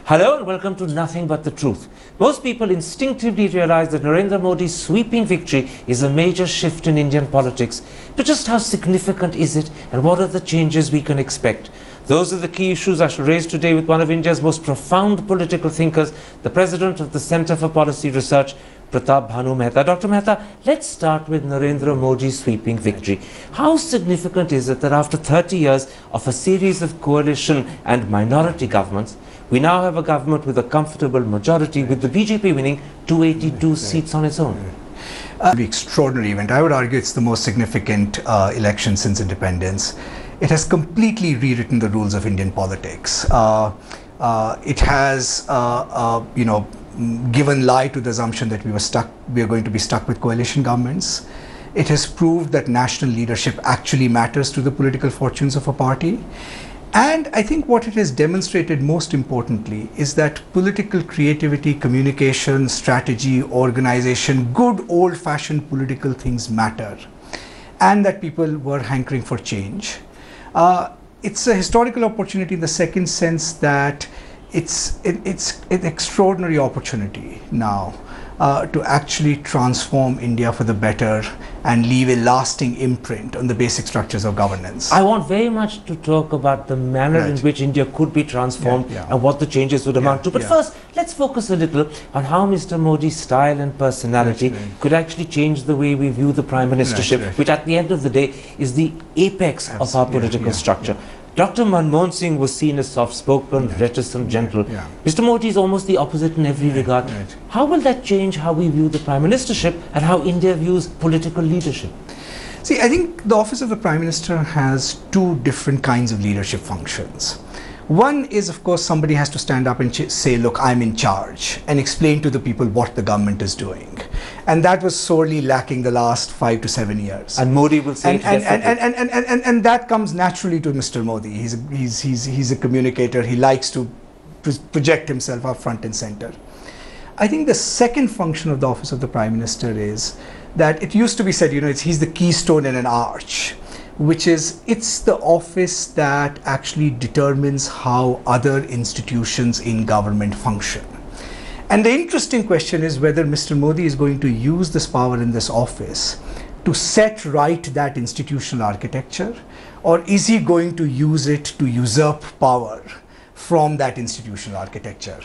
Hello and welcome to Nothing But the Truth. Most people instinctively realize that Narendra Modi's sweeping victory is a major shift in Indian politics. But just how significant is it and what are the changes we can expect? Those are the key issues I shall raise today with one of India's most profound political thinkers, the President of the Centre for Policy Research, Pratap Bhanu Mehta. Dr. Mehta, let's start with Narendra Modi's sweeping victory. How significant is it that after 30 years of a series of coalition and minority governments, we now have a government with a comfortable majority, with the BJP winning 282 seats on its own? An extraordinary event. I would argue it's the most significant election since independence. It has completely rewritten the rules of Indian politics. It has, given lie to the assumption that we are going to be stuck with coalition governments. It has proved that national leadership actually matters to the political fortunes of a party. And I think what it has demonstrated most importantly is that political creativity, communication, strategy, organization, good old-fashioned political things matter, and that people were hankering for change. It's a historical opportunity in the second sense that it's an extraordinary opportunity now to actually transform India for the better and leave a lasting imprint on the basic structures of governance. I want very much to talk about the manner in which India could be transformed and what the changes would amount to. But first, let's focus a little on how Mr. Modi's style and personality could actually change the way we view the Prime Ministership, which at the end of the day is the apex of our political structure. Dr. Manmohan Singh was seen as soft-spoken, reticent, gentle. Mr. Modi is almost the opposite in every regard. How will that change how we view the Prime Ministership and how India views political leadership? See, I think the office of the Prime Minister has two different kinds of leadership functions. One is, of course, somebody has to stand up and say, look, I'm in charge, and explain to the people what the government is doing. And that was sorely lacking the last 5 to 7 years. And Modi will say and that comes naturally to Mr. Modi. He's a communicator. He likes to project himself up front and center. I think the second function of the office of the Prime Minister is that it used to be said, he's the keystone in an arch, which is, it's the office that actually determines how other institutions in government function. And the interesting question is whether Mr. Modi is going to use this power in this office to set right that institutional architecture, or is he going to use it to usurp power from that institutional architecture?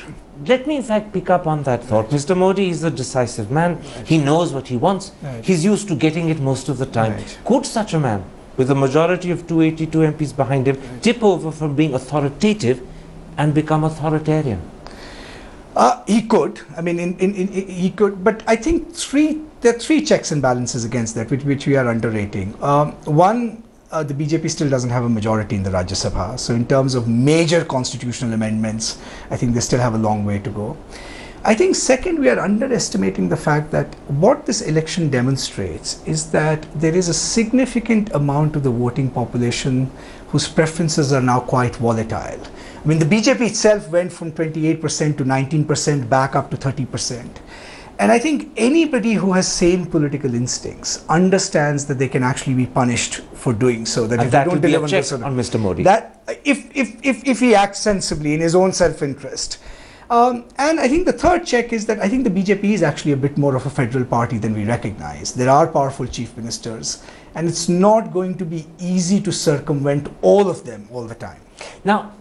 Let me in fact pick up on that thought. Mr. Modi is a decisive man. He knows what he wants. He's used to getting it most of the time. Could such a man, with a majority of 282 MPs behind him, tip over from being authoritative and become authoritarian? He could. I mean, he could. But I think there are three checks and balances against that, which we are underrating. One, the BJP still doesn't have a majority in the Rajya Sabha. So in terms of major constitutional amendments, I think they still have a long way to go. I think second, we are underestimating the fact that what this election demonstrates is that there is a significant amount of the voting population whose preferences are now quite volatile. I mean, the BJP itself went from 28% to 19% back up to 30%. And I think anybody who has sane political instincts understands that they can actually be punished for doing so. That if that they don't will be deliver a check on Mr. Modi. That if he acts sensibly in his own self-interest. And I think the third check is that I think the BJP is actually a bit more of a federal party than we recognize. There are powerful chief ministers, and it's not going to be easy to circumvent all of them all the time. Now,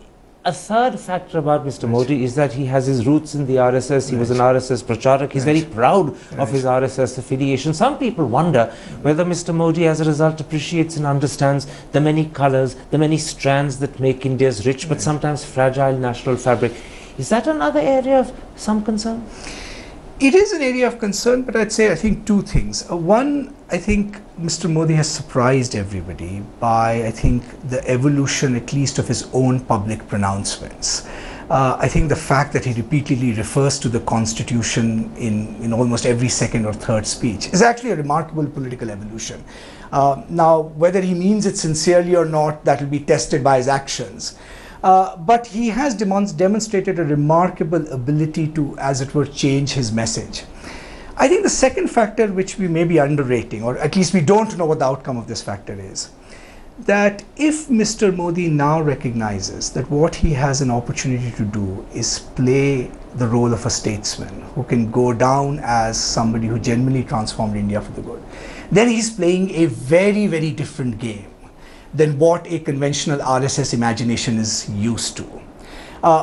a third factor about Mr. Modi is that he has his roots in the RSS. He was an RSS pracharak. He's very proud of his RSS affiliation. Some people wonder whether Mr. Modi, as a result, appreciates and understands the many colors, the many strands that make India's rich but sometimes fragile national fabric. Is that another area of some concern? It is an area of concern, but I think two things. One, I think Mr. Modi has surprised everybody by, I think, the evolution at least of his own public pronouncements. I think the fact that he repeatedly refers to the Constitution in almost every second or third speech is actually a remarkable political evolution. Now, whether he means it sincerely or not, that will be tested by his actions. But he has demonstrated a remarkable ability to, as it were, change his message. I think the second factor, which we may be underrating, or at least we don't know what the outcome of this factor is, that if Mr. Modi now recognizes that what he has an opportunity to do is play the role of a statesman who can go down as somebody who genuinely transformed India for the good, then he's playing a very, very different game than what a conventional RSS imagination is used to.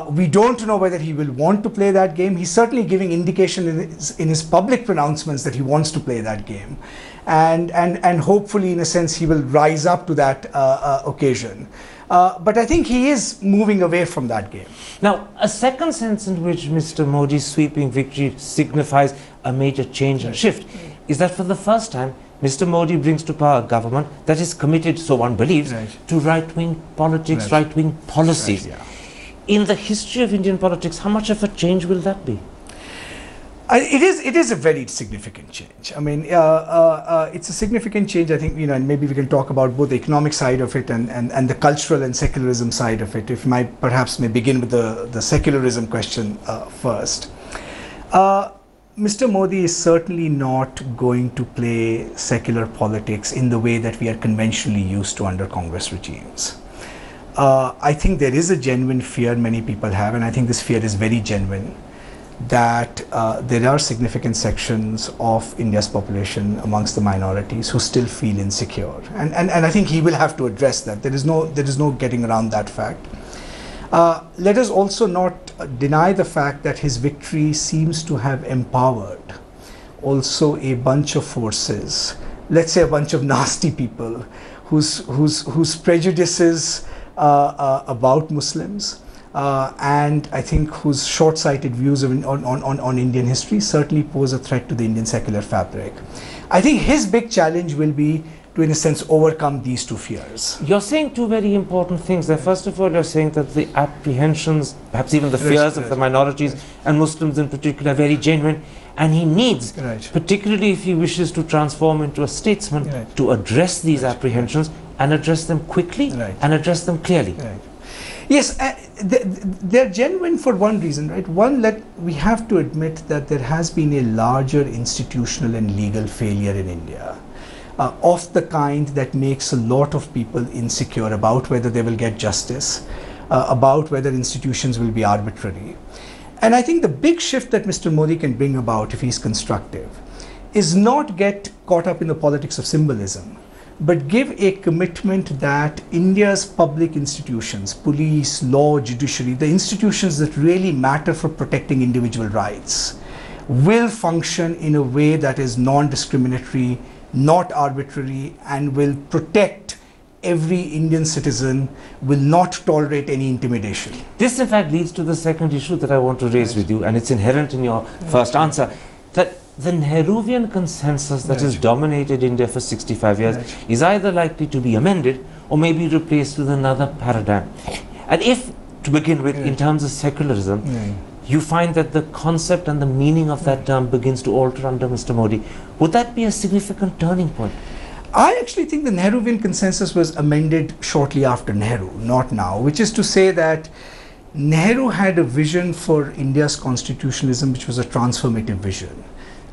We don't know whether he will want to play that game. He's certainly giving indication in his public pronouncements that he wants to play that game. And hopefully, in a sense, he will rise up to that occasion. But I think he is moving away from that game. Now, a second sense in which Mr. Modi's sweeping victory signifies a major change and shift is that for the first time, Mr. Modi brings to power a government that is committed, so one believes, to right-wing politics, right-wing policies. In the history of Indian politics, how much of a change will that be? It is a very significant change. I mean, it's a significant change, I think, and maybe we can talk about both the economic side of it and the cultural and secularism side of it. If I perhaps may begin with the secularism question first. Mr. Modi is certainly not going to play secular politics in the way that we are conventionally used to under Congress regimes. I think there is a genuine fear many people have, and I think this fear is very genuine, that there are significant sections of India's population amongst the minorities who still feel insecure, and I think he will have to address that. There is no getting around that fact. Let us also not deny the fact that his victory seems to have empowered also a bunch of forces, let's say a bunch of nasty people whose prejudices about Muslims and I think whose short-sighted views on Indian history certainly pose a threat to the Indian secular fabric. I think his big challenge will be to, in a sense, overcome these two fears. You're saying two very important things there. First of all, you're saying that the apprehensions, perhaps even the fears of the minorities and Muslims in particular, are very genuine, and he needs, particularly if he wishes to transform into a statesman, to address these apprehensions and address them quickly and address them clearly. Yes, they're genuine for one reason, right? One, we have to admit that there has been a larger institutional and legal failure in India of the kind that makes a lot of people insecure about whether they will get justice, about whether institutions will be arbitrary. And I think the big shift that Mr. Modi can bring about, if he's constructive, is not get caught up in the politics of symbolism, but give a commitment that India's public institutions, police, law, judiciary, the institutions that really matter for protecting individual rights, will function in a way that is non-discriminatory, not arbitrary, and will protect every Indian citizen, will not tolerate any intimidation. This in fact leads to the second issue that I want to raise with you, and it's inherent in your first answer, that the Nehruvian consensus that has dominated India for 65 years is either likely to be amended or maybe replaced with another paradigm. And if, to begin with, in terms of secularism, you find that the concept and the meaning of that term begins to alter under Mr. Modi, would that be a significant turning point? I actually think the Nehruvian consensus was amended shortly after Nehru, not now, which is to say that Nehru had a vision for India's constitutionalism which was a transformative vision,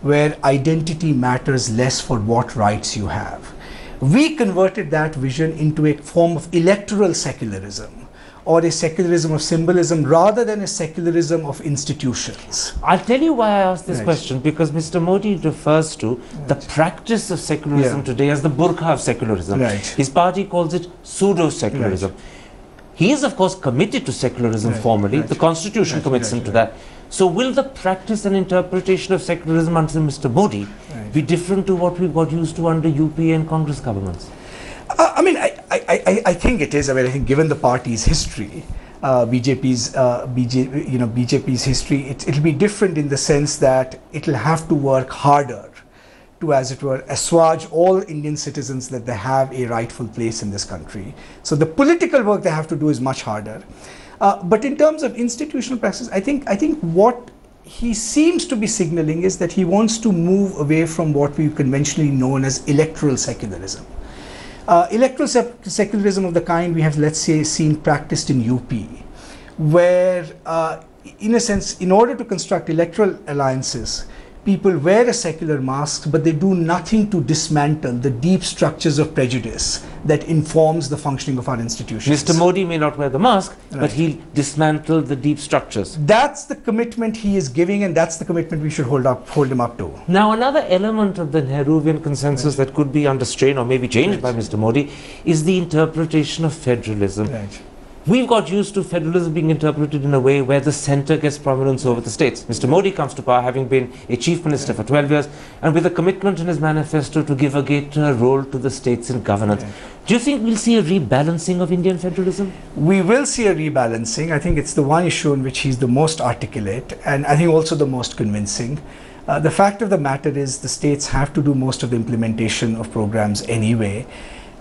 where identity matters less for what rights you have. We converted that vision into a form of electoral secularism, or a secularism of symbolism rather than a secularism of institutions. I'll tell you why I asked this question, because Mr. Modi refers to the practice of secularism today as the burqa of secularism. His party calls it pseudo-secularism. He is of course committed to secularism formally, the constitution commits him to that. So will the practice and interpretation of secularism under Mr. Modi be different to what we got used to under UPA and Congress governments? I mean, I think it is. I mean, I think given the party's history, BJP's history, it'll be different in the sense that it'll have to work harder to, as it were, assuage all Indian citizens that they have a rightful place in this country. So the political work they have to do is much harder. But in terms of institutional practice, I think what he seems to be signaling is that he wants to move away from what we conventionally known as electoral secularism. Electoral secularism of the kind we have, let's say, seen practiced in UP, where in a sense, in order to construct electoral alliances, people wear a secular mask, but they do nothing to dismantle the deep structures of prejudice that informs the functioning of our institutions. Mr. Modi may not wear the mask, Right. but he'll dismantle the deep structures. That's the commitment he is giving, and that's the commitment we should hold him up to. Now, another element of the Nehruvian consensus that could be under strain or maybe changed by Mr. Modi is the interpretation of federalism. Right. We've got used to federalism being interpreted in a way where the centre gets prominence over the states. Mr. Modi comes to power having been a chief minister for 12 years and with a commitment in his manifesto to give a greater role to the states in governance. Do you think we'll see a rebalancing of Indian federalism? We will see a rebalancing. I think it's the one issue in which he's the most articulate, and I think also the most convincing. The fact of the matter is the states have to do most of the implementation of programs anyway.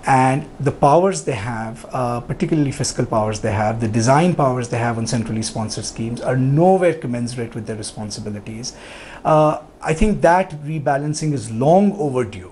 And the powers they have, particularly fiscal powers they have, the design powers they have on centrally sponsored schemes are nowhere commensurate with their responsibilities. I think that rebalancing is long overdue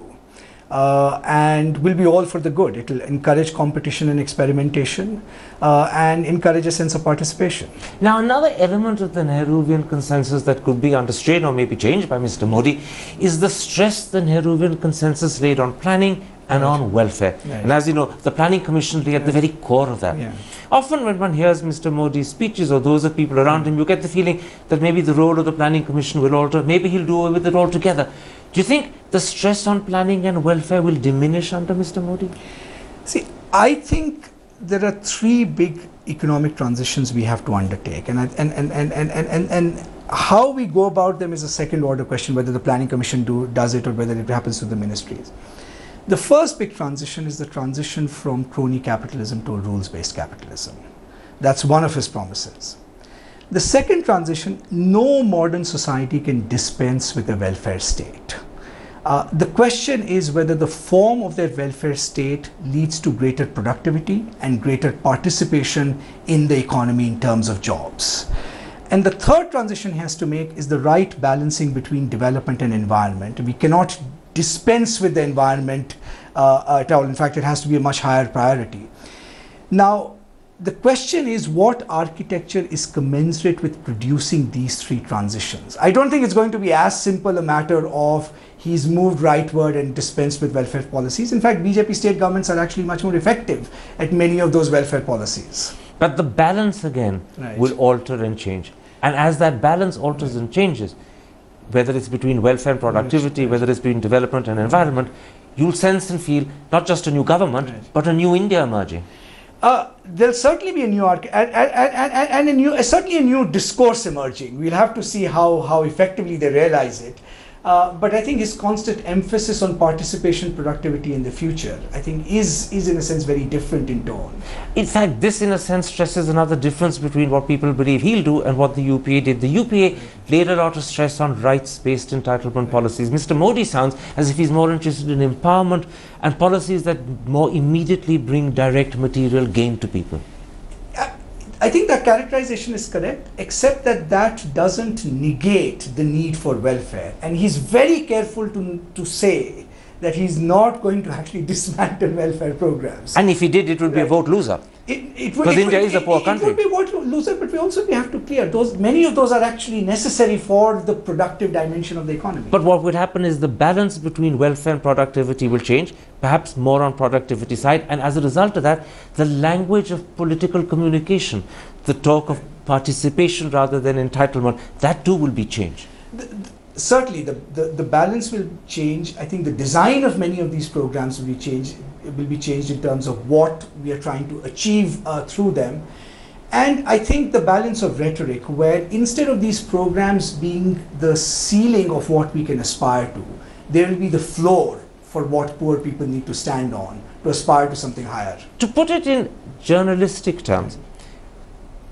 and will be all for the good. It will encourage competition and experimentation and encourage a sense of participation. Now, another element of the Nehruvian consensus that could be under strain or maybe changed by Mr. Modi is the stress the Nehruvian consensus laid on planning and on welfare. Right. And as you know, the Planning Commission lay at the very core of that. Yeah. Often when one hears Mr. Modi's speeches or those of people around him, you get the feeling that maybe the role of the Planning Commission will alter, maybe he'll do away with it altogether. Do you think the stress on planning and welfare will diminish under Mr. Modi? See, I think there are three big economic transitions we have to undertake, and how we go about them is a second order question, whether the Planning Commission does it or whether it happens to the ministries. The first big transition is the transition from crony capitalism to a rules-based capitalism. That's one of his promises. The second transition, no modern society can dispense with a welfare state. The question is whether the form of that welfare state leads to greater productivity and greater participation in the economy in terms of jobs. And the third transition he has to make is the right balancing between development and environment. We cannot dispense with the environment at all. In fact, it has to be a much higher priority. Now, the question is what architecture is commensurate with producing these three transitions. I don't think it's going to be as simple a matter of he's moved rightward and dispensed with welfare policies. In fact, BJP state governments are actually much more effective at many of those welfare policies. But the balance again will alter and change. And as that balance alters and changes, whether it's between welfare and productivity, whether it's between development and environment, you'll sense and feel not just a new government, but a new India emerging. There'll certainly be a new certainly a new discourse emerging. We'll have to see how effectively they realize it. But I think his constant emphasis on participation, productivity in the future, I think is in a sense very different in tone. In fact, this in a sense stresses another difference between what people believe he'll do and what the UPA did. The UPA laid a lot of stress on rights-based entitlement policies. Mr. Modi sounds as if he's more interested in empowerment and policies that more immediately bring direct material gain to people. I think that characterization is correct, except that that doesn't negate the need for welfare. And he's very careful to say that he's not going to actually dismantle welfare programs. And if he did, it would be a vote loser. Because India is a poor country. It would be a vote loser, but we also have to clear many of those are actually necessary for the productive dimension of the economy. But what would happen is the balance between welfare and productivity will change, perhaps more on productivity side, and as a result of that, the language of political communication, the talk of participation rather than entitlement, that too will be changed. Certainly, the balance will change. I think the design of many of these programs will be changed. It will be changed in terms of what we are trying to achieve through them. And I think the balance of rhetoric, where instead of these programs being the ceiling of what we can aspire to, there will be the floor for what poor people need to stand on to aspire to something higher. To put it in journalistic terms,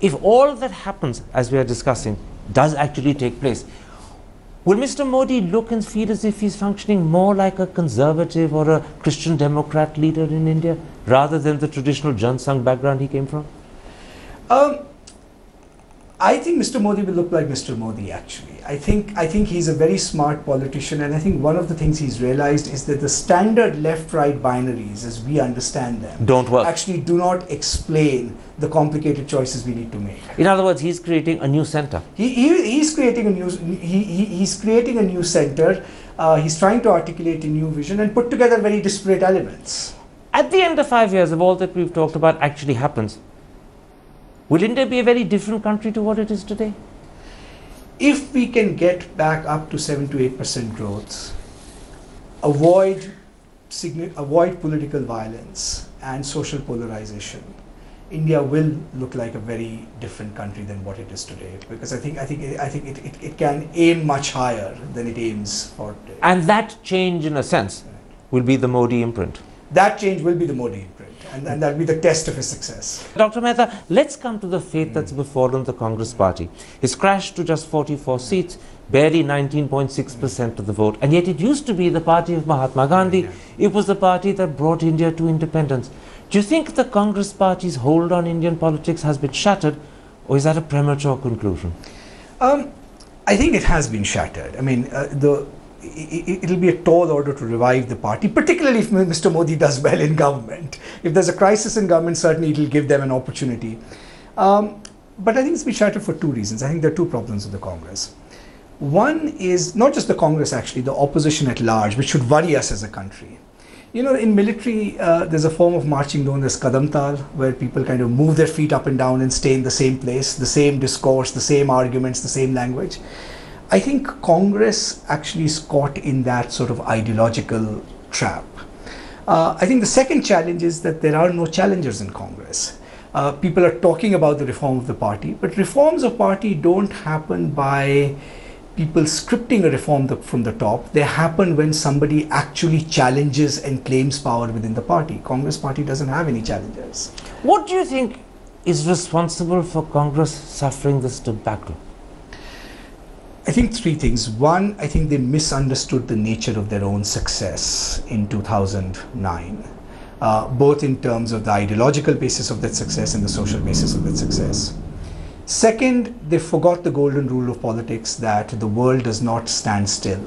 if all that happens, as we are discussing, does actually take place, will Mr. Modi look and feel as if he's functioning more like a conservative or a Christian Democrat leader in India, rather than the traditional Jan Sangh background he came from? I think Mr. Modi will look like Mr. Modi, actually. I think he's a very smart politician, and I think one of the things he's realized is that the standard left-right binaries, as we understand them, don't work. Actually do not explain the complicated choices we need to make. In other words, he's creating a new center. He's creating a new he's creating a new center. He's trying to articulate a new vision and put together very disparate elements. At the end of 5 years, if all that we've talked about actually happens, will India be a very different country to what it is today? If we can get back up to 7 to 8% growth, avoid political violence and social polarization, India will look like a very different country than what it is today. Because I think it can aim much higher than it aims for today. And that change, in a sense, will be the Modi imprint. That change will be the Modi imprint, and that will be the test of his success. Dr. Mehta, let's come to the fate that's befallen the Congress party. It's crashed to just 44 seats, barely 19.6% of the vote, and yet it used to be the party of Mahatma Gandhi. It was the party that brought India to independence. Do you think the Congress party's hold on Indian politics has been shattered, or is that a premature conclusion? I think it has been shattered. I mean, it'll be a tall order to revive the party, particularly if Mr. Modi does well in government. If there's a crisis in government, certainly it'll give them an opportunity. But I think it's been shattered for two reasons. I think there are two problems with the Congress. One is not just the Congress, actually, the opposition at large, which should worry us as a country. You know, in military, there's a form of marching known as Kadam Tal, where people kind of move their feet up and down and stay in the same place, the same discourse, the same arguments, the same language. I think Congress actually is caught in that sort of ideological trap. I think the second challenge is that there are no challengers in Congress. People are talking about the reform of the party, but reforms of party don't happen by people scripting a reform from the top. They happen when somebody actually challenges and claims power within the party. Congress party doesn't have any challengers. What do you think is responsible for Congress suffering this debacle? I think three things. One, I think they misunderstood the nature of their own success in 2009, both in terms of the ideological basis of that success and the social basis of that success. Second, they forgot the golden rule of politics, that the world does not stand still,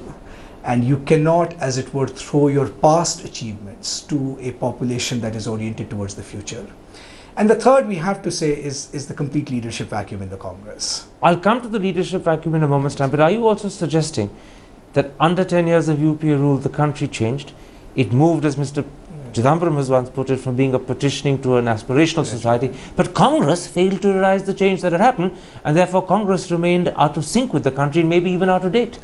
and you cannot, as it were, throw your past achievements to a population that is oriented towards the future. And the third, we have to say, is the complete leadership vacuum in the Congress. I'll come to the leadership vacuum in a moment's time, but are you also suggesting that under 10 years of UPA rule, the country changed? It moved, as Mr. Chidambaram has once put it, from being a petitioning to an aspirational society, but Congress failed to realize the change that had happened, and therefore Congress remained out of sync with the country, maybe even out of date.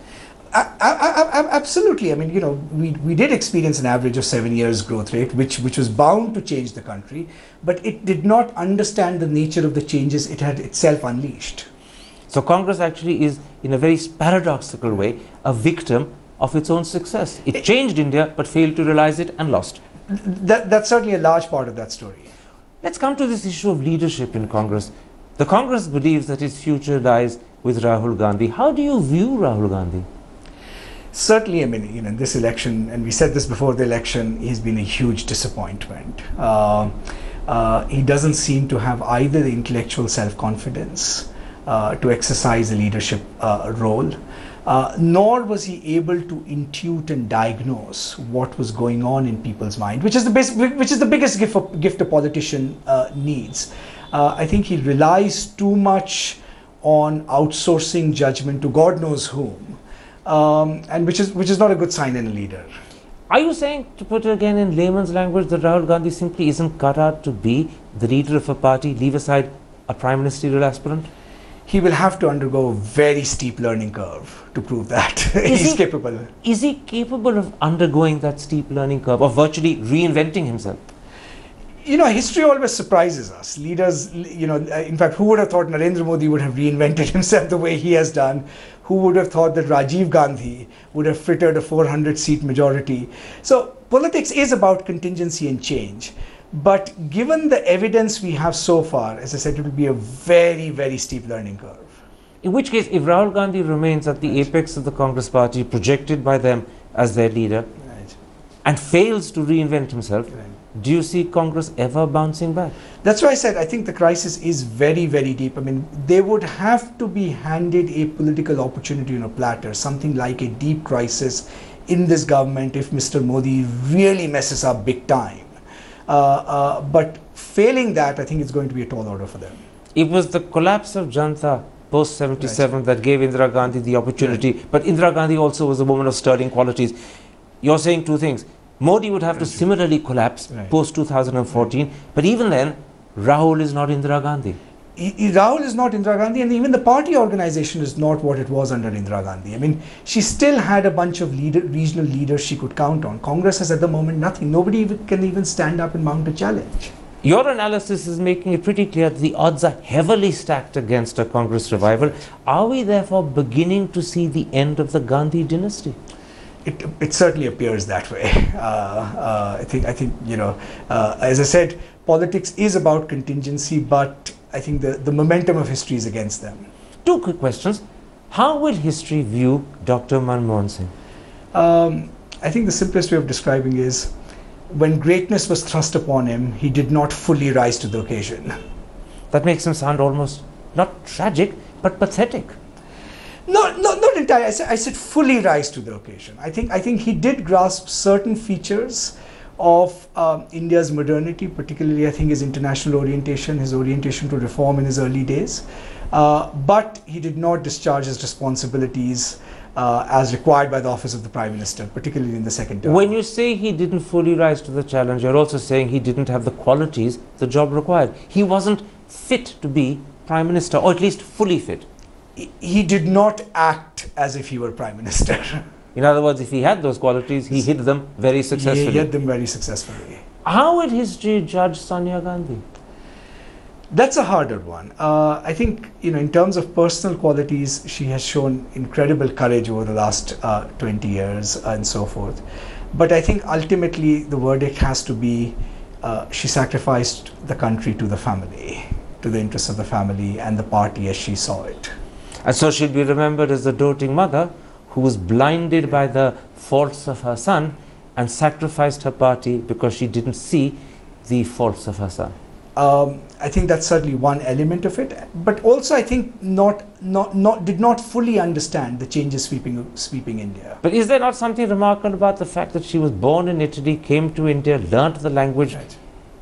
Absolutely. I mean, you know, we did experience an average of 7 years growth rate, which was bound to change the country, but it did not understand the nature of the changes it had itself unleashed. So Congress actually is, in a very paradoxical way, a victim of its own success. It changed India, but failed to realize it and lost. That's certainly a large part of that story. Let's come to this issue of leadership in Congress. The Congress believes that its future lies with Rahul Gandhi. How do you view Rahul Gandhi? Certainly, I mean, you know, in this election, and we said this before the election, he's been a huge disappointment. He doesn't seem to have either the intellectual self-confidence to exercise a leadership role, nor was he able to intuit and diagnose what was going on in people's mind, which is the biggest gift a politician needs. I think he relies too much on outsourcing judgment to God knows whom, and which is not a good sign in a leader. Are you saying, to put it again in layman's language, that Rahul Gandhi simply isn't cut out to be the leader of a party, leave aside a prime ministerial aspirant? He will have to undergo a very steep learning curve to prove that he's capable. Is he capable of undergoing that steep learning curve, of virtually reinventing himself? You know, history always surprises us. Leaders, you know, in fact, who would have thought Narendra Modi would have reinvented himself the way he has done? Who would have thought that Rajiv Gandhi would have frittered a 400-seat majority? So politics is about contingency and change. But given the evidence we have so far, as I said, it will be a very, very steep learning curve. In which case, if Rahul Gandhi remains at the apex of the Congress party, projected by them as their leader, and fails to reinvent himself, do you see Congress ever bouncing back? That's why I said I think the crisis is very, very deep. I mean, they would have to be handed a political opportunity on a platter, something like a deep crisis in this government if Mr. Modi really messes up big time. But failing that, I think it's going to be a tall order for them. It was the collapse of Janata post 77 that gave Indira Gandhi the opportunity, but Indira Gandhi also was a woman of sterling qualities. You're saying two things. Modi would have to similarly collapse post 2014, but even then, Rahul is not Indira Gandhi. Rahul is not Indira Gandhi, and even the party organization is not what it was under Indira Gandhi. I mean, she still had a bunch of regional leaders she could count on. Congress has at the moment nothing. Nobody can even stand up and mount a challenge. Your analysis is making it pretty clear that the odds are heavily stacked against a Congress revival. Are we therefore beginning to see the end of the Gandhi dynasty? It certainly appears that way. I think as I said, politics is about contingency, but I think the momentum of history is against them. Two quick questions. How will history view Dr. Manmohan Singh? I think the simplest way of describing is when greatness was thrust upon him, he did not fully rise to the occasion. That makes him sound almost not tragic, but pathetic. Not entirely. I said fully rise to the occasion. I think he did grasp certain features of India's modernity, particularly I think his international orientation, his orientation to reform in his early days. But he did not discharge his responsibilities as required by the office of the Prime Minister, particularly in the second term. When you say he didn't fully rise to the challenge, you're also saying he didn't have the qualities the job required. He wasn't fit to be Prime Minister, or at least fully fit. He did not act as if he were Prime Minister. In other words, if he had those qualities, he hid them very successfully. He hid them very successfully. How would history judge Sonia Gandhi? That's a harder one. I think, in terms of personal qualities, she has shown incredible courage over the last 20 years and so forth. But I think ultimately the verdict has to be she sacrificed the country to the family, to the interests of the family and the party as she saw it. And so she'll be remembered as the doting mother who was blinded by the faults of her son and sacrificed her party because she didn't see the faults of her son. I think that's certainly one element of it, but also I think did not fully understand the changes sweeping India. But is there not something remarkable about the fact that she was born in Italy, came to India, learnt the language,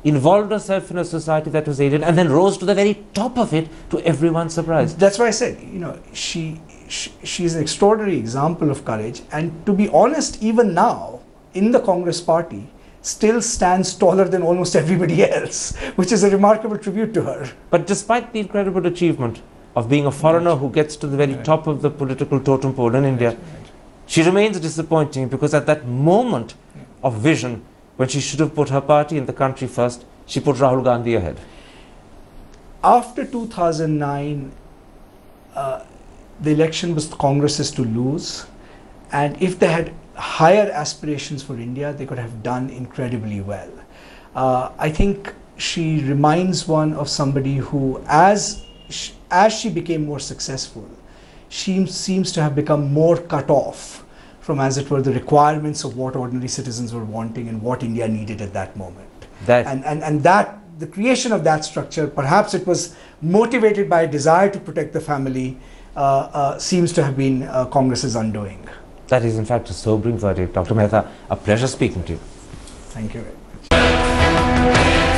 involved herself in a society that was alien, and then rose to the very top of it to everyone's surprise? That's why I said, she is an extraordinary example of courage, and to be honest, even now in the Congress party, still stands taller than almost everybody else, which is a remarkable tribute to her. But despite the incredible achievement of being a foreigner who gets to the very top of the political totem pole in India, she remains disappointing because at that moment of vision, when she should have put her party and the country first, she put Rahul Gandhi ahead. After 2009, the election was Congress's to lose, and if they had higher aspirations for India, they could have done incredibly well. I think she reminds one of somebody who, as she became more successful, she seems to have become more cut off from, as it were, the requirements of what ordinary citizens were wanting and what India needed at that moment. And that the creation of that structure, perhaps it was motivated by a desire to protect the family, seems to have been Congress's undoing. That is in fact a sobering verdict. Dr. Mehta, a pleasure speaking to you. Thank you very much.